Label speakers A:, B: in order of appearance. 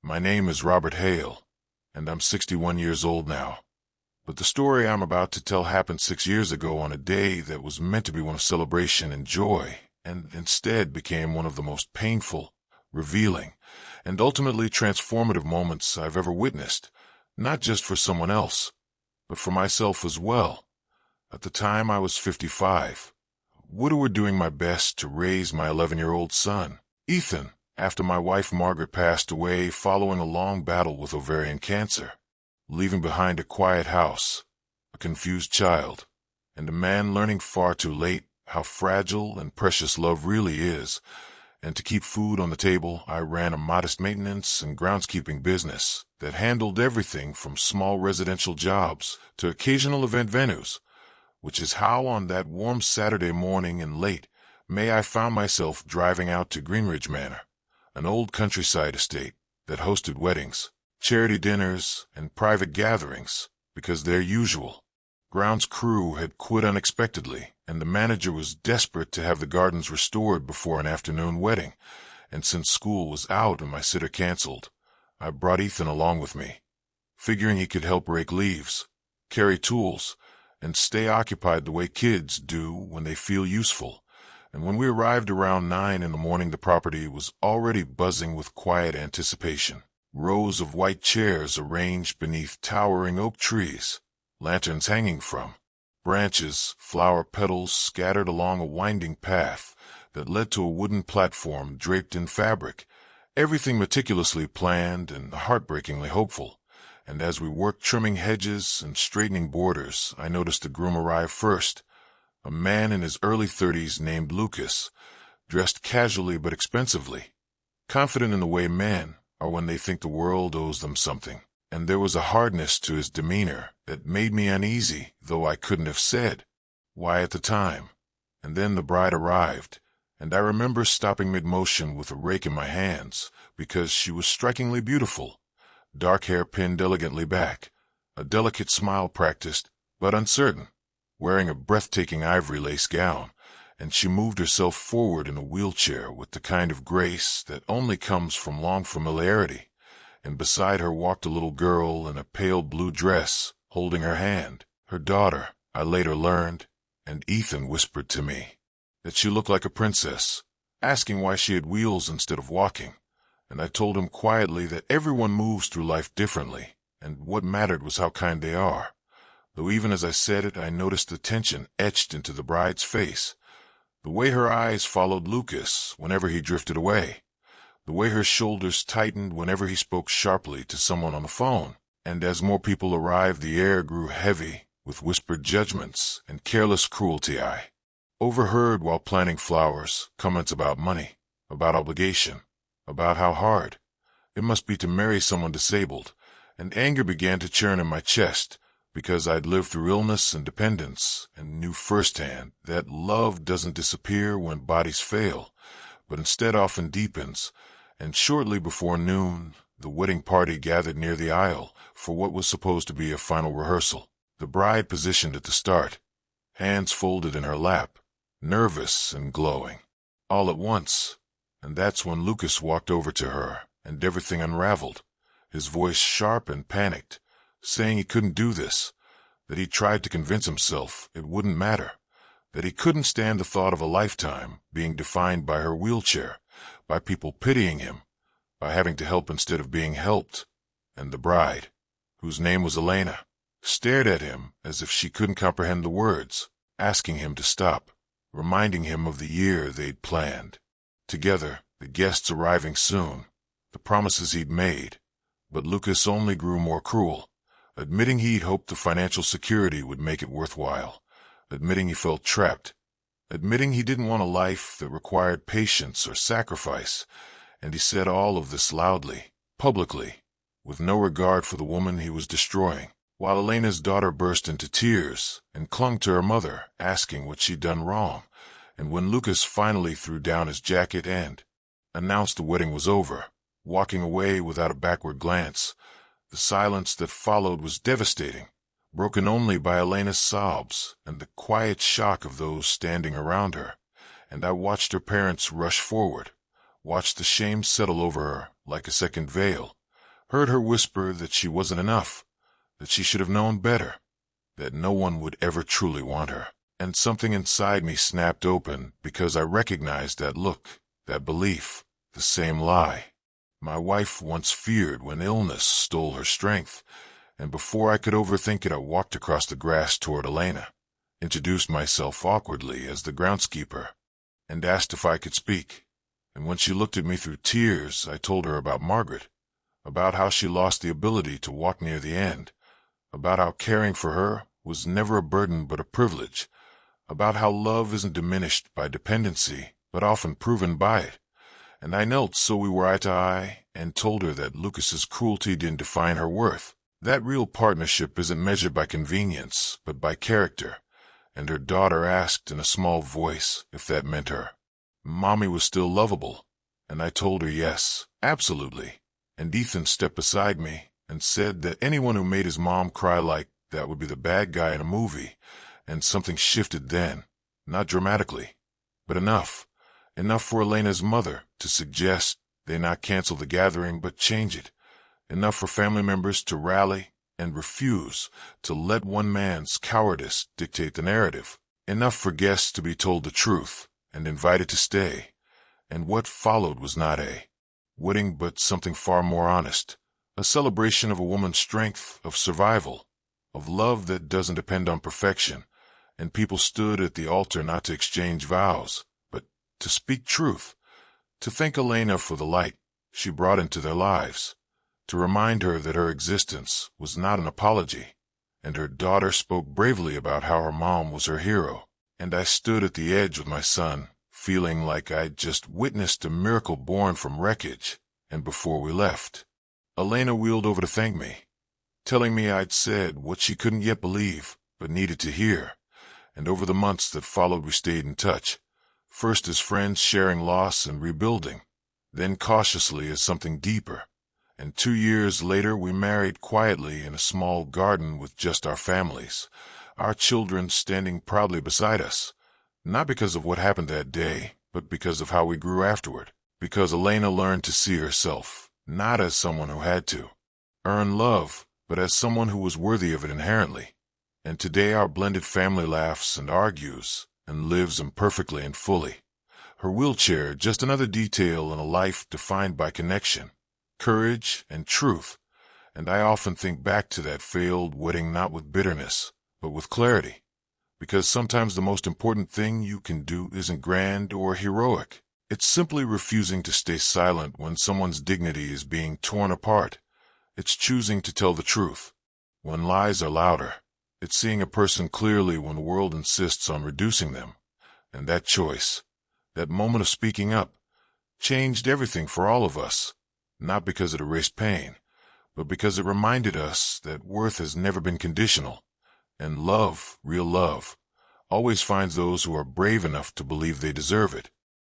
A: My name is Robert Hale, and I'm 61 years old now. But the story I'm about to tell happened 6 years ago on a day that was meant to be one of celebration and joy, and instead became one of the most painful, revealing, and ultimately transformative moments I've ever witnessed, not just for someone else, but for myself as well. At the time I was 55, widower doing my best to raise my 11-year-old son, Ethan, after my wife Margaret passed away following a long battle with ovarian cancer, leaving behind a quiet house, a confused child, and a man learning far too late how fragile and precious love really is. And to keep food on the table, I ran a modest maintenance and groundskeeping business that handled everything from small residential jobs to occasional event venues, which is how on that warm Saturday morning in late May I found myself driving out to Greenridge Manor, an old countryside estate that hosted weddings, charity dinners, and private gatherings because their usual grounds crew had quit unexpectedly, and the manager was desperate to have the gardens restored before an afternoon wedding. And since school was out and my sitter canceled, I brought Ethan along with me, figuring he could help rake leaves, carry tools, and stay occupied the way kids do when they feel useful. And when we arrived around 9 in the morning, the property was already buzzing with quiet anticipation. Rows of white chairs arranged beneath towering oak trees, lanterns hanging from branches, flower petals scattered along a winding path that led to a wooden platform draped in fabric, everything meticulously planned and heartbreakingly hopeful. And as we worked trimming hedges and straightening borders, I noticed the groom arrive first, a man in his early 30s named Lucas, dressed casually but expensively, confident in the way men are when they think the world owes them something. And there was a hardness to his demeanor that made me uneasy, though I couldn't have said why at the time. And then the bride arrived, and I remember stopping mid-motion with a rake in my hands because she was strikingly beautiful, dark hair pinned elegantly back, a delicate smile practiced but uncertain, wearing a breathtaking ivory lace gown, and she moved herself forward in a wheelchair with the kind of grace that only comes from long familiarity. And beside her walked a little girl in a pale blue dress, holding her hand, her daughter, I later learned, and Ethan whispered to me that she looked like a princess, asking why she had wheels instead of walking. And I told him quietly that everyone moves through life differently, and what mattered was how kind they are. Though even as I said it, I noticed the tension etched into the bride's face, the way her eyes followed Lucas whenever he drifted away, the way her shoulders tightened whenever he spoke sharply to someone on the phone. And as more people arrived, the air grew heavy with whispered judgments and careless cruelty. I overheard while planting flowers comments about money, about obligation, about how hard it must be to marry someone disabled, and anger began to churn in my chest because I'd lived through illness and dependence and knew firsthand that love doesn't disappear when bodies fail, but instead often deepens. And shortly before noon, the wedding party gathered near the aisle for what was supposed to be a final rehearsal. The bride positioned at the start, hands folded in her lap, nervous and glowing, all at once. And that's when Lucas walked over to her, and everything unraveled, his voice sharp and panicked, saying he couldn't do this, that he tried to convince himself it wouldn't matter, that he couldn't stand the thought of a lifetime being defined by her wheelchair, by people pitying him, by having to help instead of being helped. And the bride, whose name was Elena, stared at him as if she couldn't comprehend the words, asking him to stop, reminding him of the year they'd planned together, the guests arriving soon, the promises he'd made. But Lucas only grew more cruel, admitting he'd hoped the financial security would make it worthwhile, admitting he felt trapped, admitting he didn't want a life that required patience or sacrifice. And he said all of this loudly, publicly, with no regard for the woman he was destroying, while Elena's daughter burst into tears and clung to her mother, asking what she'd done wrong. And when Lucas finally threw down his jacket and announced the wedding was over, walking away without a backward glance, the silence that followed was devastating, broken only by Elena's sobs and the quiet shock of those standing around her. And I watched her parents rush forward, watched the shame settle over her like a second veil, Heard her whisper that she wasn't enough, that she should have known better, that no one would ever truly want her. And something inside me snapped open because I recognized that look, that belief, the same lie. My wife once feared when illness stole her strength, and before I could overthink it, I walked across the grass toward Elena, introduced myself awkwardly as the groundskeeper, and asked if I could speak. And when she looked at me through tears, I told her about Margaret, about how she lost the ability to walk near the end, about how caring for her was never a burden but a privilege, about how love isn't diminished by dependency, but often proven by it. And I knelt so we were eye to eye and told her that Lucas's cruelty didn't define her worth, that real partnership isn't measured by convenience, but by character. And her daughter asked in a small voice if that meant her Mommy was still lovable, and I told her yes, absolutely. And Ethan stepped beside me and said that anyone who made his mom cry like that would be the bad guy in a movie. And something shifted then, not dramatically, but enough for Elena's mother to suggest they not cancel the gathering but change it, enough for family members to rally and refuse to let one man's cowardice dictate the narrative, enough for guests to be told the truth and invited to stay. And what followed was not a wedding but something far more honest, a celebration of a woman's strength, of survival, of love that doesn't depend on perfection. And people stood at the altar not to exchange vows, but to speak truth, to thank Elena for the light she brought into their lives, to remind her that her existence was not an apology. And her daughter spoke bravely about how her mom was her hero. And I stood at the edge with my son, feeling like I'd just witnessed a miracle born from wreckage. And before we left, Elena wheeled over to thank me, telling me I'd said what she couldn't yet believe, but needed to hear. And over the months that followed, we stayed in touch, first as friends sharing loss and rebuilding, then cautiously as something deeper. And 2 years later, we married quietly in a small garden with just our families, our children standing proudly beside us, not because of what happened that day, but because of how we grew afterward, because Elena learned to see herself, not as someone who had to earn love, but as someone who was worthy of it inherently. And today our blended family laughs and argues and lives imperfectly and fully. Her wheelchair, just another detail in a life defined by connection, courage, and truth. And I often think back to that failed wedding not with bitterness, but with clarity. Because sometimes the most important thing you can do isn't grand or heroic. It's simply refusing to stay silent when someone's dignity is being torn apart. It's choosing to tell the truth when lies are louder. It's seeing a person clearly when the world insists on reducing them. And that choice, that moment of speaking up, changed everything for all of us, not because it erased pain, but because it reminded us that worth has never been conditional, and love, real love, always finds those who are brave enough to believe they deserve it.